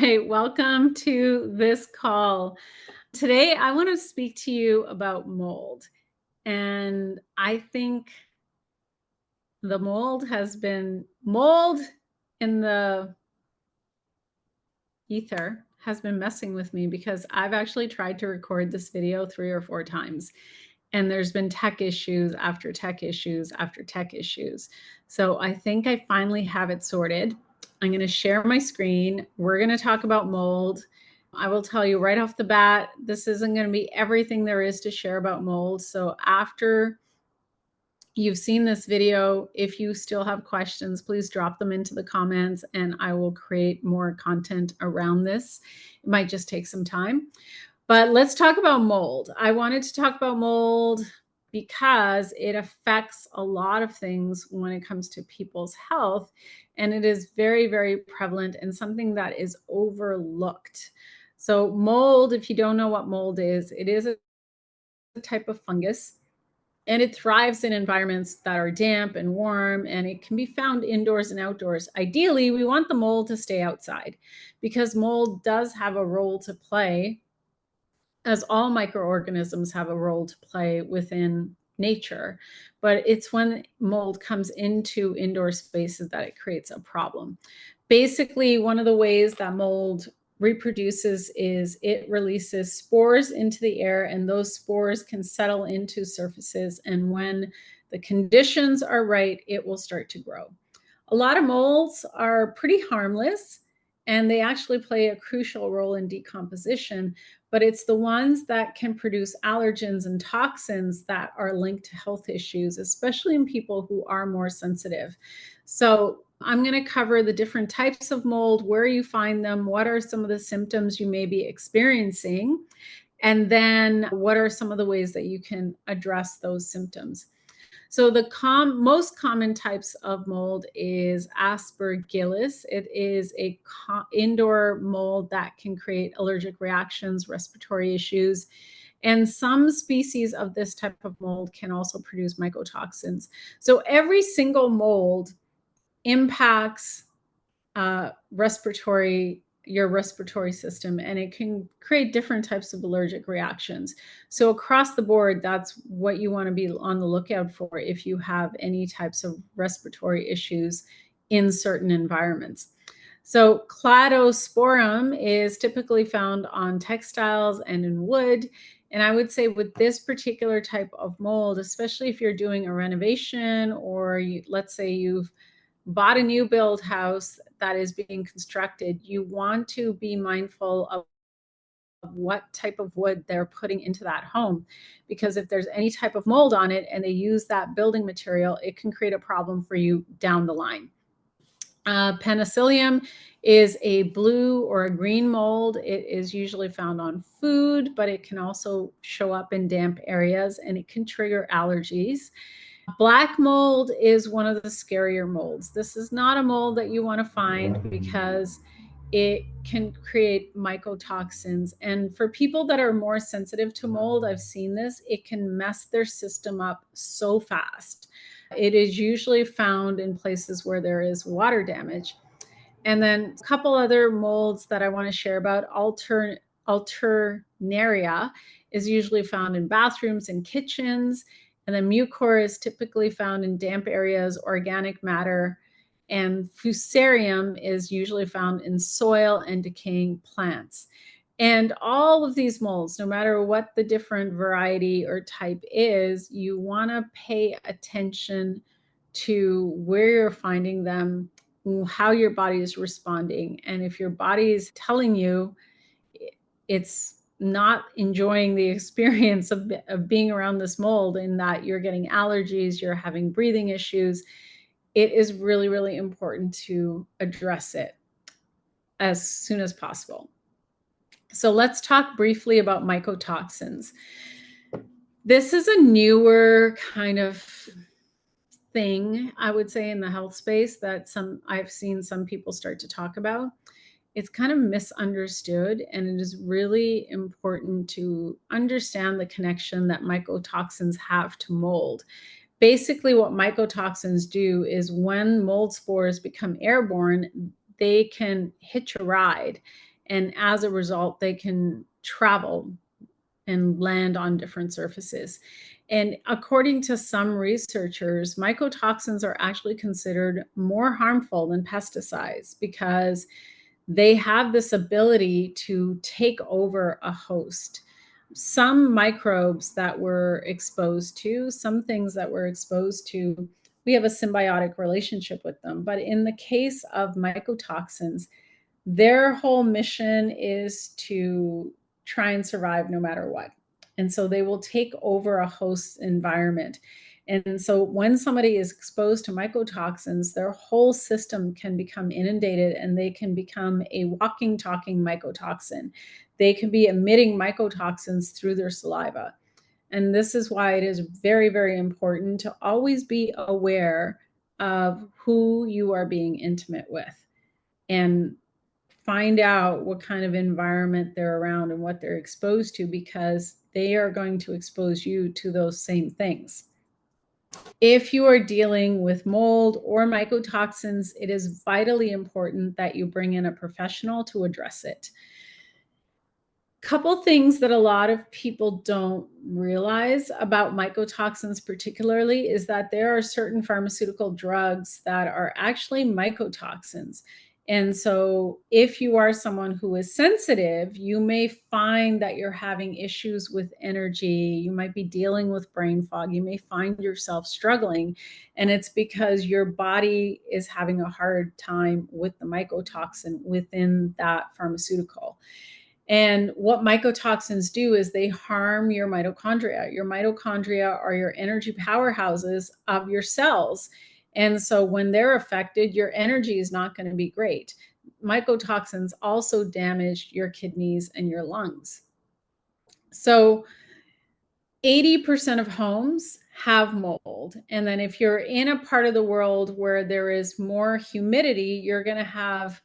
right, welcome to this call. Today, I want to speak to you about mold. And I think the mold in the ether has been messing with me because I've actually tried to record this video 3 or 4 times. And there's been tech issues after tech issues after tech issues. So I think I finally have it sorted. I'm going to share my screen. We're going to talk about mold. I will tell you right off the bat, this isn't going to be everything there is to share about mold. So after you've seen this video, if you still have questions, please drop them into the comments and I will create more content around this. It might just take some time. But let's talk about mold. I wanted to talk about mold because it affects a lot of things when it comes to people's health. And it is very, very prevalent and something that is overlooked. So mold, if you don't know what mold is, it is a type of fungus. And it thrives in environments that are damp and warm, and it can be found indoors and outdoors. Ideally, we want the mold to stay outside because mold does have a role to play, as all microorganisms have a role to play within nature. But it's when mold comes into indoor spaces that it creates a problem. Basically, one of the ways that mold reproduces is it releases spores into the air, and those spores can settle into surfaces. And when the conditions are right, it will start to grow. A lot of molds are pretty harmless, and they actually play a crucial role in decomposition, but it's the ones that can produce allergens and toxins that are linked to health issues, especially in people who are more sensitive. So I'm going to cover the different types of mold, where you find them, what are some of the symptoms you may be experiencing, and then what are some of the ways that you can address those symptoms. So the most common types of mold is Aspergillus. It is a indoor mold that can create allergic reactions, respiratory issues, and some species of this type of mold can also produce mycotoxins. So every single mold impacts your respiratory system, and it can create different types of allergic reactions. So across the board, that's what you want to be on the lookout for if you have any types of respiratory issues in certain environments. So cladosporum is typically found on textiles and in wood. And I would say with this particular type of mold, especially if you're doing a renovation or let's say you've bought a new build house that is being constructed, you want to be mindful of what type of wood they're putting into that home. Because if there's any type of mold on it and they use that building material, it can create a problem for you down the line. Penicillium is a blue or a green mold. It is usually found on food, but it can also show up in damp areas and it can trigger allergies. Black mold is one of the scarier molds. This is not a mold that you want to find because it can create mycotoxins. And for people that are more sensitive to mold, I've seen this, it can mess their system up so fast. It is usually found in places where there is water damage. And then a couple other molds that I want to share about, Alternaria is usually found in bathrooms and kitchens. And then mucor is typically found in damp areas, organic matter. And fusarium is usually found in soil and decaying plants. And all of these molds, no matter what the different variety or type is, you want to pay attention to where you're finding them, how your body is responding. And if your body is telling you it's not enjoying the experience of being around this mold, in that you're getting allergies, you're having breathing issues, it is really, really important to address it as soon as possible. So let's talk briefly about mycotoxins. This is a newer kind of thing, I would say, in the health space that I've seen some people start to talk about. It's kind of misunderstood, and it is really important to understand the connection that mycotoxins have to mold. Basically, what mycotoxins do is when mold spores become airborne, they can hitch a ride. And as a result, they can travel and land on different surfaces. And according to some researchers, mycotoxins are actually considered more harmful than pesticides because they have this ability to take over a host. Some microbes that we're exposed to, some things that we're exposed to, we have a symbiotic relationship with them. But in the case of mycotoxins, their whole mission is to try and survive no matter what. And so they will take over a host environment. And so when somebody is exposed to mycotoxins, their whole system can become inundated and they can become a walking, talking mycotoxin. They can be emitting mycotoxins through their saliva. And this is why it is very, very important to always be aware of who you are being intimate with and find out what kind of environment they're around and what they're exposed to, because they are going to expose you to those same things. If you are dealing with mold or mycotoxins, it is vitally important that you bring in a professional to address it. Couple things that a lot of people don't realize about mycotoxins particularly is that there are certain pharmaceutical drugs that are actually mycotoxins. And so if you are someone who is sensitive, you may find that you're having issues with energy. You might be dealing with brain fog. You may find yourself struggling, and it's because your body is having a hard time with the mycotoxin within that pharmaceutical. And what mycotoxins do is they harm your mitochondria. Your mitochondria are your energy powerhouses of your cells. And so when they're affected, your energy is not going to be great. Mycotoxins also damage your kidneys and your lungs. So 80% of homes have mold. And then if you're in a part of the world where there is more humidity, you're going to have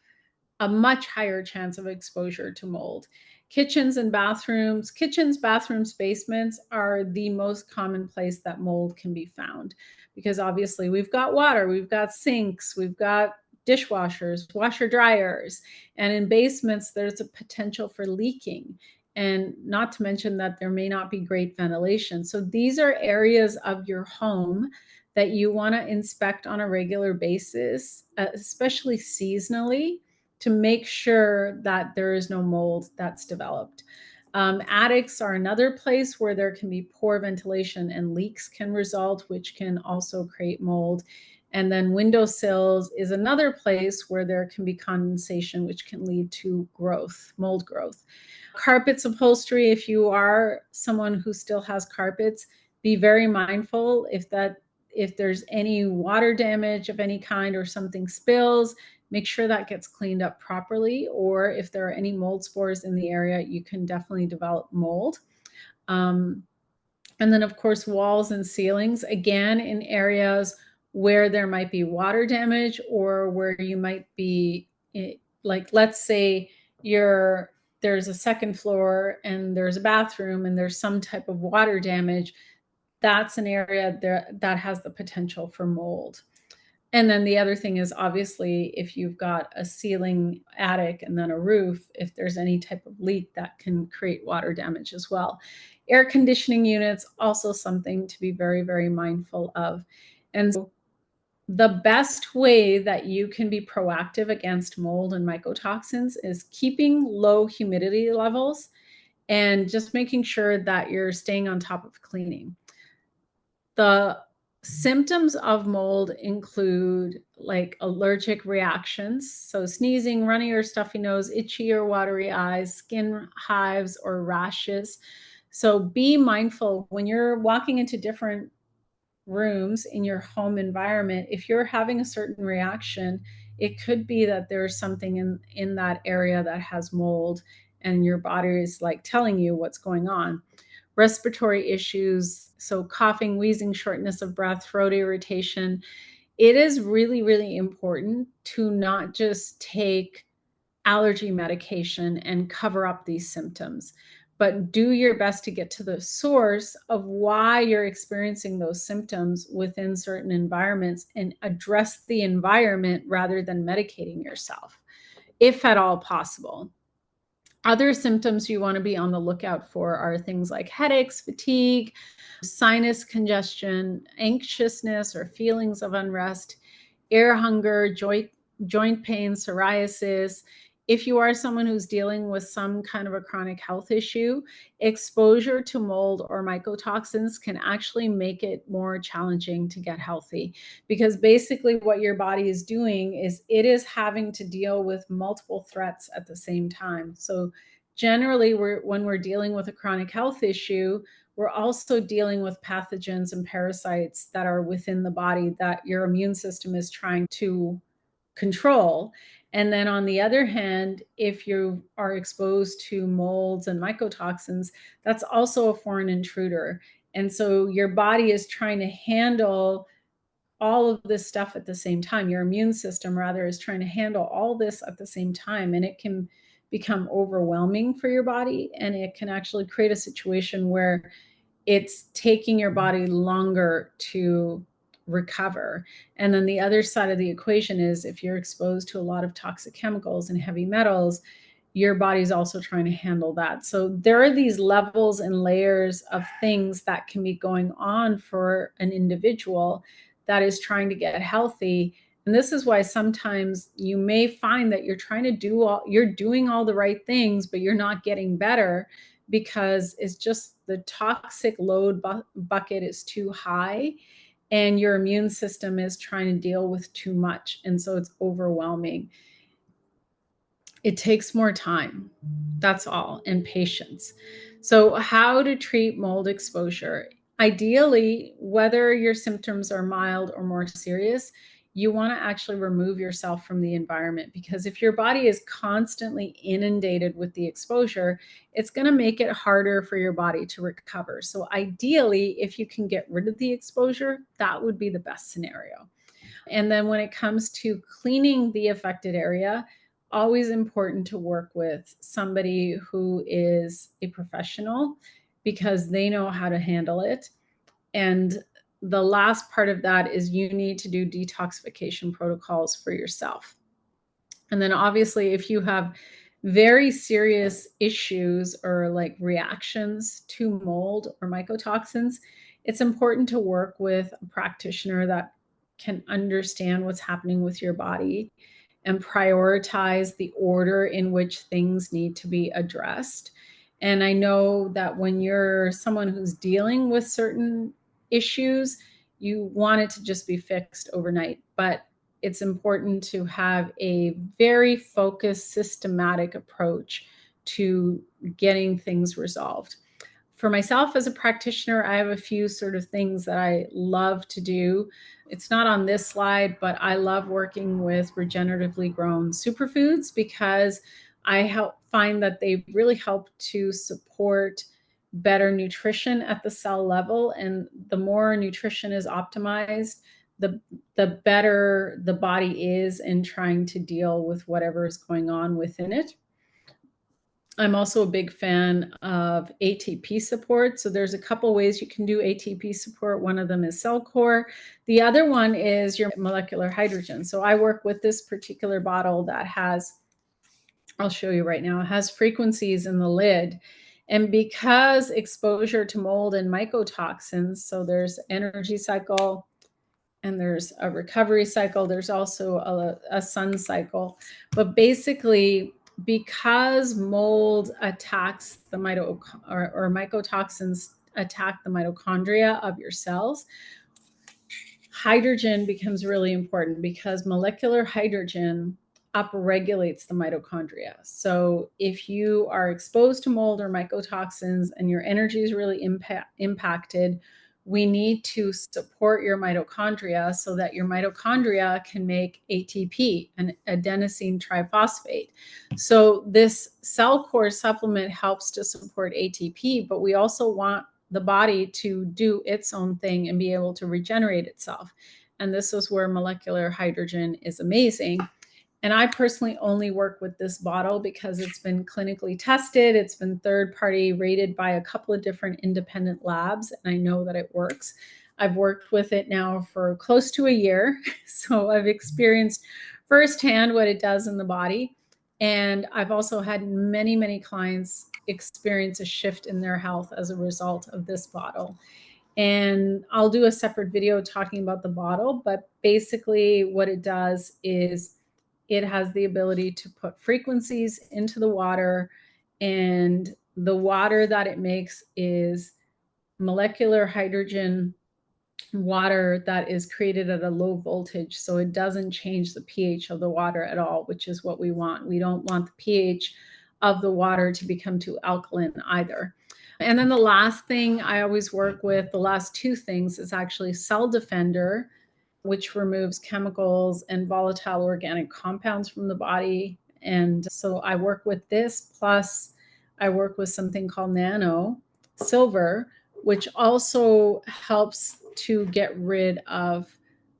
a much higher chance of exposure to mold. Kitchens, bathrooms, basements are the most common place that mold can be found, because obviously we've got water, we've got sinks, we've got dishwashers, washer dryers, and in basements there's a potential for leaking, and not to mention that there may not be great ventilation. So these are areas of your home that you want to inspect on a regular basis, especially seasonally, to make sure that there is no mold that's developed. Attics are another place where there can be poor ventilation and leaks can result, which can also create mold. And then windowsills is another place where there can be condensation, which can lead to growth, mold growth. Carpets, upholstery, if you are someone who still has carpets, be very mindful if there's any water damage of any kind or something spills, make sure that gets cleaned up properly. Or if there are any mold spores in the area, you can definitely develop mold. And then of course, walls and ceilings, again, in areas where there might be water damage or where you might be, like, let's say there's a second floor and there's a bathroom and there's some type of water damage, that's an area there that has the potential for mold. And then the other thing is, obviously, if you've got a ceiling, attic, and then a roof, if there's any type of leak, that can create water damage as well. Air conditioning units, also something to be very, very mindful of. And so the best way that you can be proactive against mold and mycotoxins is keeping low humidity levels and just making sure that you're staying on top of cleaning. The symptoms of mold include like allergic reactions, so sneezing, runny or stuffy nose, itchy or watery eyes, skin hives or rashes. So be mindful when you're walking into different rooms in your home environment. If you're having a certain reaction, it could be that there's something in that area that has mold and your body is like telling you what's going on. Respiratory issues, so coughing, wheezing, shortness of breath, throat irritation. It is really, really important to not just take allergy medication and cover up these symptoms, but do your best to get to the source of why you're experiencing those symptoms within certain environments and address the environment rather than medicating yourself. if at all possible. Other symptoms you want to be on the lookout for are things like headaches, fatigue, sinus congestion, anxiousness or feelings of unrest, air hunger, joint pain, psoriasis. If you are someone who's dealing with some kind of a chronic health issue, exposure to mold or mycotoxins can actually make it more challenging to get healthy, because basically what your body is doing is it is having to deal with multiple threats at the same time. So generally, when we're dealing with a chronic health issue, we're also dealing with pathogens and parasites that are within the body that your immune system is trying to control. And then on the other hand, if you are exposed to molds and mycotoxins, that's also a foreign intruder. And so your body is trying to handle all of this stuff at the same time. Your immune system, rather, is trying to handle all this at the same time. And it can become overwhelming for your body. And it can actually create a situation where it's taking your body longer to recover. And then the other side of the equation is if you're exposed to a lot of toxic chemicals and heavy metals, your body's also trying to handle that. So there are these levels and layers of things that can be going on for an individual that is trying to get healthy. And this is why sometimes you may find that you're trying to you're doing all the right things, but you're not getting better, because it's just the toxic load bucket is too high and your immune system is trying to deal with too much. And so it's overwhelming. It takes more time. That's all, and patience. So, how to treat mold exposure? Ideally, whether your symptoms are mild or more serious, you want to actually remove yourself from the environment, because if your body is constantly inundated with the exposure, it's going to make it harder for your body to recover. So, ideally, if you can get rid of the exposure, that would be the best scenario. And then when it comes to cleaning the affected area, always important to work with somebody who is a professional, because they know how to handle it. And the last part of that is you need to do detoxification protocols for yourself. And then obviously, if you have very serious issues or like reactions to mold or mycotoxins, it's important to work with a practitioner that can understand what's happening with your body and prioritize the order in which things need to be addressed. And I know that when you're someone who's dealing with certain issues, you want it to just be fixed overnight. But it's important to have a very focused, systematic approach to getting things resolved. For myself as a practitioner, I have a few sort of things that I love to do. It's not on this slide, but I love working with regeneratively grown superfoods, because I find that they really help to support better nutrition at the cell level. And the more nutrition is optimized, the better the body is in trying to deal with whatever is going on within it. I'm also a big fan of ATP support. So there's a couple ways you can do ATP support. One of them is cell core. The other one is your molecular hydrogen. So I work with this particular bottle that has, I'll show you right now, it has frequencies in the lid. And because exposure to mold and mycotoxins, so there's energy cycle, and there's a recovery cycle. There's also a sun cycle. But basically, because mold attacks the or mycotoxins attack the mitochondria of your cells, hydrogen becomes really important, because molecular hydrogen upregulates the mitochondria. So if you are exposed to mold or mycotoxins and your energy is really impacted, we need to support your mitochondria so that your mitochondria can make ATP, an adenosine triphosphate. So this cell core supplement helps to support ATP, but we also want the body to do its own thing and be able to regenerate itself. And this is where molecular hydrogen is amazing. And I personally only work with this bottle because it's been clinically tested. It's been third-party rated by a couple of different independent labs, and I know that it works. I've worked with it now for close to a year, so I've experienced firsthand what it does in the body. And I've also had many, many clients experience a shift in their health as a result of this bottle. And I'll do a separate video talking about the bottle, but basically what it does is it has the ability to put frequencies into the water, and the water that it makes is molecular hydrogen water that is created at a low voltage. So it doesn't change the pH of the water at all, which is what we want. We don't want the pH of the water to become too alkaline either. And then the last thing I always work with, the last two things, is actually Cell Defender, which removes chemicals and volatile organic compounds from the body. And so I work with this, plus I work with something called Nano Silver, which also helps to get rid of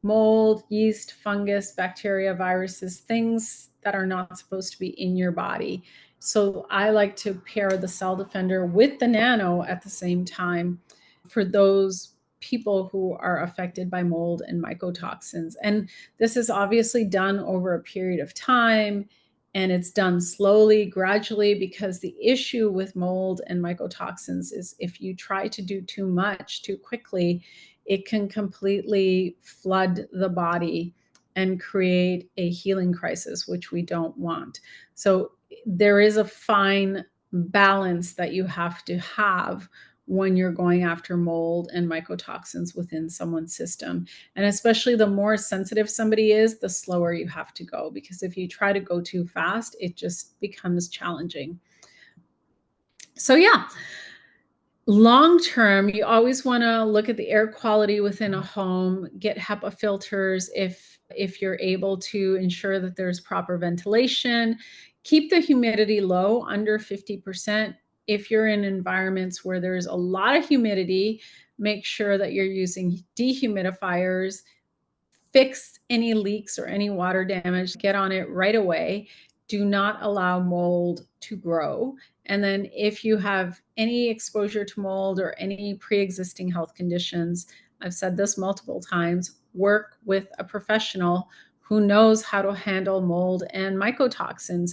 mold, yeast, fungus, bacteria, viruses, things that are not supposed to be in your body. So I like to pair the Cell Defender with the Nano at the same time for those people who are affected by mold and mycotoxins. And this is obviously done over a period of time, and it's done slowly, gradually, because the issue with mold and mycotoxins is if you try to do too much too quickly, it can completely flood the body and create a healing crisis, which we don't want. So there is a fine balance that you have to have when you're going after mold and mycotoxins within someone's system. And especially the more sensitive somebody is, the slower you have to go, because if you try to go too fast, it just becomes challenging. So yeah, long term, you always want to look at the air quality within a home, get HEPA filters if you're able to ensure that there's proper ventilation, keep the humidity low, under 50%. If you're in environments where there's a lot of humidity, make sure that you're using dehumidifiers. Fix any leaks or any water damage, get on it right away. Do not allow mold to grow. And then if you have any exposure to mold or any pre-existing health conditions, I've said this multiple times, work with a professional who knows how to handle mold and mycotoxins.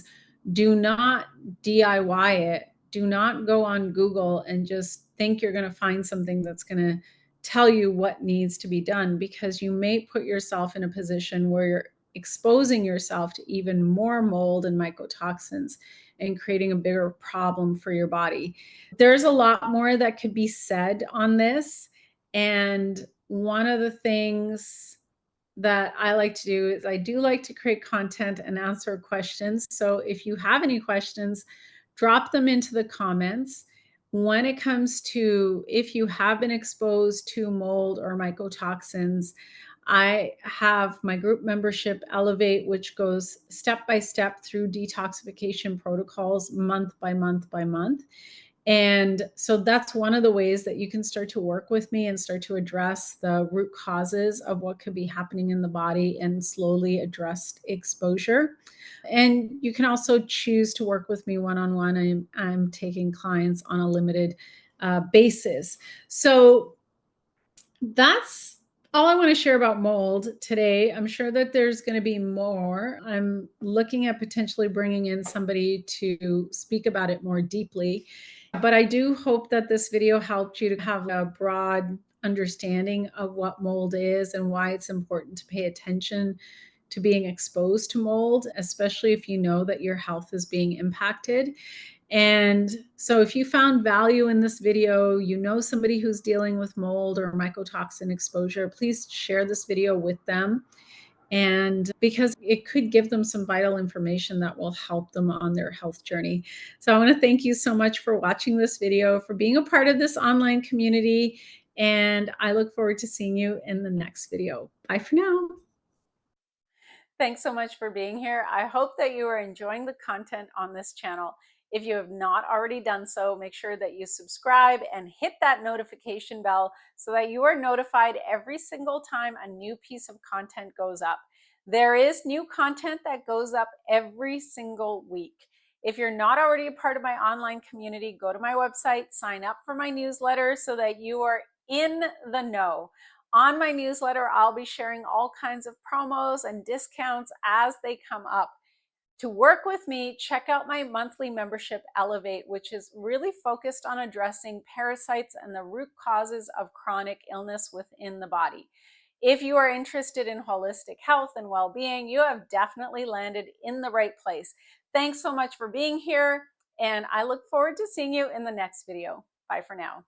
Do not DIY it. Do not go on Google and just think you're going to find something that's going to tell you what needs to be done, because you may put yourself in a position where you're exposing yourself to even more mold and mycotoxins and creating a bigger problem for your body. There's a lot more that could be said on this. And one of the things that I like to do is I do like to create content and answer questions. So if you have any questions, drop them into the comments. When it comes to if you have been exposed to mold or mycotoxins, I have my group membership Elevate, which goes step by step through detoxification protocols month by month by month. And so that's one of the ways that you can start to work with me and start to address the root causes of what could be happening in the body and slowly address exposure. And you can also choose to work with me one-on-one. I'm taking clients on a limited basis. So that's all I want to share about mold today. I'm sure that there's going to be more. I'm looking at potentially bringing in somebody to speak about it more deeply. But I do hope that this video helped you to have a broad understanding of what mold is and why it's important to pay attention to being exposed to mold, especially if you know that your health is being impacted. And so if you found value in this video, you know somebody who's dealing with mold or mycotoxin exposure, please share this video with them. And because it could give them some vital information that will help them on their health journey. So I want to thank you so much for watching this video, for being a part of this online community. And I look forward to seeing you in the next video. Bye for now. Thanks so much for being here. I hope that you are enjoying the content on this channel. If you have not already done so, make sure that you subscribe and hit that notification bell so that you are notified every single time a new piece of content goes up. There is new content that goes up every single week. If you're not already a part of my online community, go to my website, sign up for my newsletter so that you are in the know. On my newsletter, I'll be sharing all kinds of promos and discounts as they come up. To work with me, check out my monthly membership, Elevate, which is really focused on addressing parasites and the root causes of chronic illness within the body. If you are interested in holistic health and well being, you have definitely landed in the right place. Thanks so much for being here, and I look forward to seeing you in the next video. Bye for now.